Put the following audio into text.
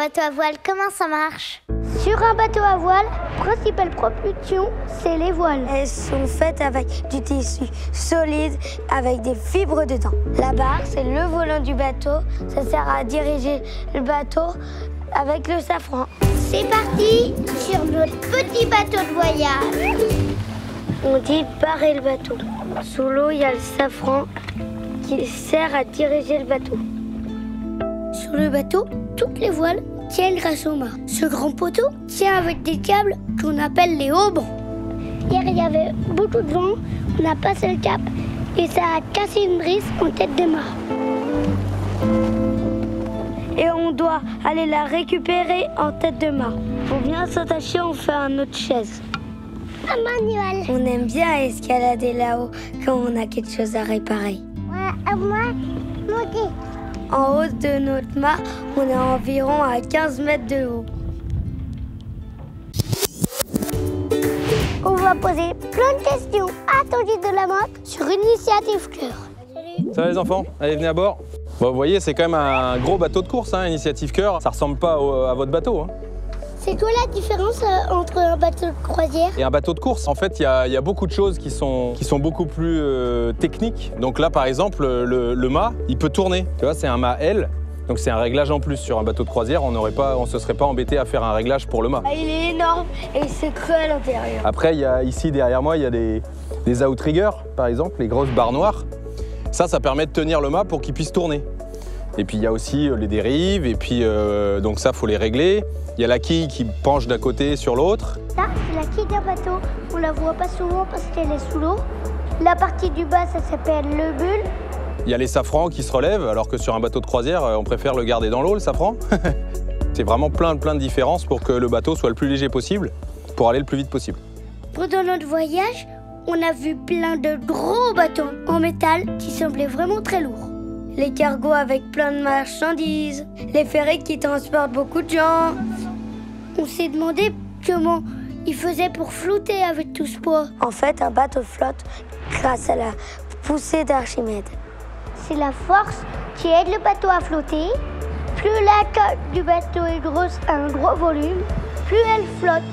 bateau à voile, comment ça marche? Sur un bateau à voile, principale propulsion, c'est les voiles. Elles sont faites avec du tissu solide, avec des fibres dedans. La barre, c'est le volant du bateau. Ça sert à diriger le bateau avec le safran. C'est parti sur notre petit bateau de voyage. On dit barrer le bateau. Sous l'eau, il y a le safran qui sert à diriger le bateau. Sur le bateau, toutes les voiles tiennent grâce au mât. Ce grand poteau tient avec des câbles qu'on appelle les haubans. Hier, il y avait beaucoup de vent, on a passé le cap et ça a cassé une brise en tête de mât. Et on doit aller la récupérer en tête de mât. Pour bien s'attacher, on fait un autre chaise. Un manuel. On aime bien escalader là-haut quand on a quelque chose à réparer. Ouais, moi, monter. En haut de notre mât, on est environ à 15 mètres de haut. On va poser plein de questions à Tanguy de la Motte sur Initiative Cœur. Ça va les enfants? Allez, venez à bord. Bon, vous voyez, c'est quand même un gros bateau de course, hein, Initiative Cœur. Ça ressemble pas à votre bateau. Hein. C'est quoi la différence entre un bateau de croisière et un bateau de course? En fait, il y a beaucoup de choses qui sont beaucoup plus techniques. Donc là, par exemple, le mât, il peut tourner. Tu vois, c'est un mât L. Donc c'est un réglage en plus. Sur un bateau de croisière, on se serait pas embêté à faire un réglage pour le mât. Ah, il est énorme et il se creuse à l'intérieur. Après, ici derrière moi, il y a des outriggers, par exemple, les grosses barres noires. Ça permet de tenir le mât pour qu'il puisse tourner. Et puis il y a aussi les dérives, et puis donc ça, faut les régler. Il y a la quille qui penche d'un côté sur l'autre. Ça, c'est la quille d'un bateau. On la voit pas souvent parce qu'elle est sous l'eau. La partie du bas, ça s'appelle le bulle. Il y a les safrans qui se relèvent, alors que sur un bateau de croisière, on préfère le garder dans l'eau, le safran. C'est vraiment plein de différences pour que le bateau soit le plus léger possible, pour aller le plus vite possible. Pendant notre voyage, on a vu plein de gros bateaux en métal qui semblaient vraiment très lourds. Les cargos avec plein de marchandises, les ferries qui transportent beaucoup de gens. On s'est demandé comment ils faisaient pour flotter avec tout ce poids. En fait, un bateau flotte grâce à la poussée d'Archimède. C'est la force qui aide le bateau à flotter. Plus la coque du bateau est grosse, a un gros volume, plus elle flotte.